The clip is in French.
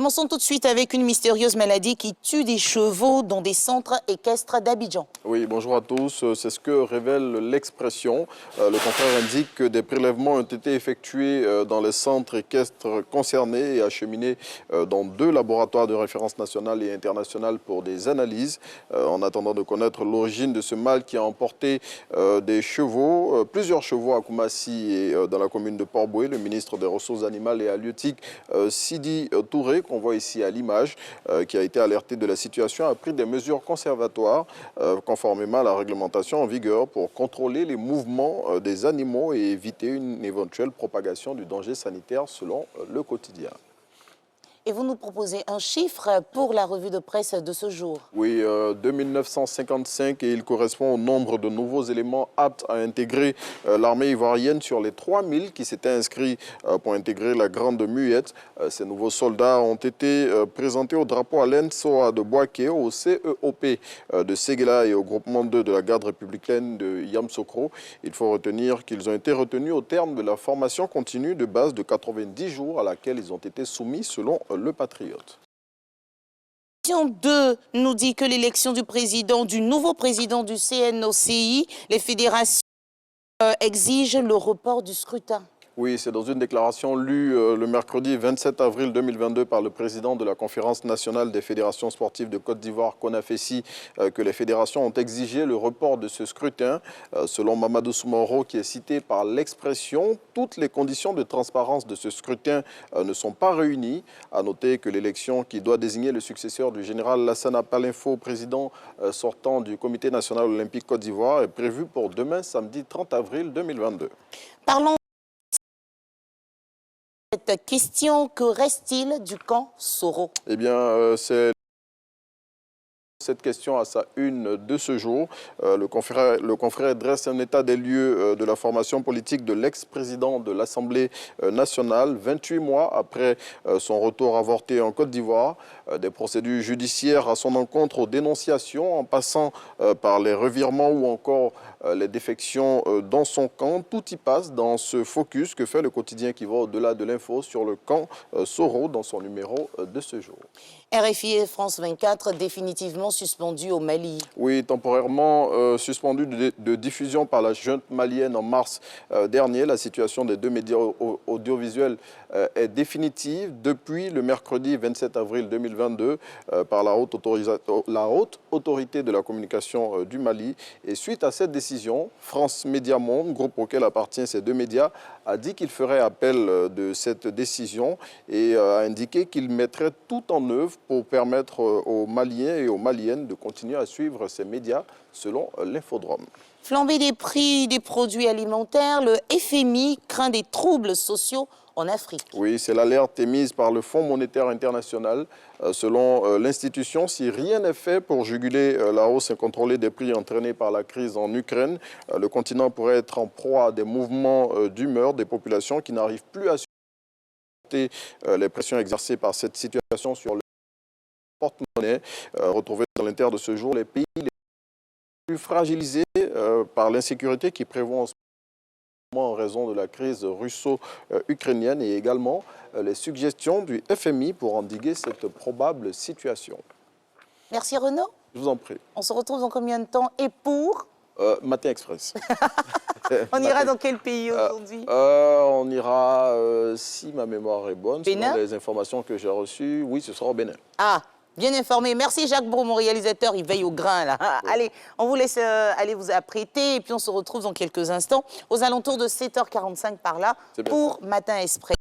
Commençons tout de suite avec une mystérieuse maladie qui tue des chevaux dans des centres équestres d'Abidjan. Oui, bonjour à tous. C'est ce que révèle l'expression. Le confrère indique que des prélèvements ont été effectués dans les centres équestres concernés et acheminés dans 2 laboratoires de référence nationale et internationale pour des analyses. En attendant de connaître l'origine de ce mal qui a emporté des chevaux, plusieurs chevaux à Koumassi et dans la commune de Port-Boué, le ministre des Ressources animales et halieutiques Sidi Touré, qu'on voit ici à l'image, qui a été alerté de la situation, a pris des mesures conservatoires conformément à la réglementation en vigueur pour contrôler les mouvements des animaux et éviter une éventuelle propagation du danger sanitaire selon le quotidien. Et vous nous proposez un chiffre pour la revue de presse de ce jour. Oui, 2955 et il correspond au nombre de nouveaux éléments aptes à intégrer l'armée ivoirienne sur les 3000 qui s'étaient inscrits pour intégrer la Grande Muette. Ces nouveaux soldats ont été présentés au drapeau à l'ENSOA de Boaké, au CEOP de Séguéla et au groupement 2 de la garde républicaine de Yamsokro. Il faut retenir qu'ils ont été retenus au terme de la formation continue de base de 90 jours à laquelle ils ont été soumis selon le Patriote. Question 2 nous dit que l'élection du nouveau président du CNOCI, les fédérations exigent le report du scrutin. Oui, c'est dans une déclaration lue le mercredi 27 avril 2022 par le président de la Conférence nationale des fédérations sportives de Côte d'Ivoire, CONAFESI, que les fédérations ont exigé le report de ce scrutin. Selon Mamadou Soumoro, qui est cité par l'expression, toutes les conditions de transparence de ce scrutin ne sont pas réunies. À noter que l'élection qui doit désigner le successeur du général Lassana Palinfo, président sortant du Comité national olympique Côte d'Ivoire, est prévue pour demain, samedi 30 avril 2022. Parlons cette question, que reste-t-il du camp Soro? Eh bien, c'est cette question à sa une de ce jour. Le confrère dresse un état des lieux de la formation politique de l'ex-président de l'Assemblée nationale, 28 mois après son retour avorté en Côte d'Ivoire. Des procédures judiciaires à son encontre aux dénonciations, en passant par les revirements ou encore les défections dans son camp. Tout y passe dans ce focus que fait le quotidien qui va au-delà de l'info sur le camp Soro dans son numéro de ce jour. RFI et France 24 définitivement suspendus au Mali. Oui, temporairement suspendu de diffusion par la junte malienne en mars dernier. La situation des 2 médias audiovisuels est définitive depuis le mercredi 27 avril 2022 par la haute autorité de la communication du Mali. Et suite à cette décision, France Média Monde, groupe auquel appartiennent ces 2 médias, a dit qu'il ferait appel de cette décision et a indiqué qu'il mettrait tout en œuvre pour permettre aux Maliens et aux Maliennes de continuer à suivre ces médias selon l'Infodrome. Flambée des prix des produits alimentaires, le FMI craint des troubles sociaux en Afrique. Oui, c'est l'alerte émise par le Fonds monétaire international. Selon l'institution, si rien n'est fait pour juguler la hausse incontrôlée des prix entraînée par la crise en Ukraine, le continent pourrait être en proie à des mouvements d'humeur des populations qui n'arrivent plus à supporter les pressions exercées par cette situation sur le porte-monnaie. Retrouvés dans l'inter de ce jour, les pays les plus fragilisés par l'insécurité qui prévoit en ce moment en raison de la crise russo-ukrainienne et également les suggestions du FMI pour endiguer cette probable situation. Merci Renaud. Je vous en prie. On se retrouve dans combien de temps et pour Matin Express. On ira dans quel pays aujourd'hui? On ira, si ma mémoire est bonne, Bénin? selon les informations que j'ai reçues, oui, ce sera au Bénin. Ah, bien informé. Merci Jacques Brou, mon réalisateur, il veille au grain là. Oui. Allez, on vous laisse aller vous apprêter et puis on se retrouve dans quelques instants aux alentours de 7h45 par là pour Matin Express.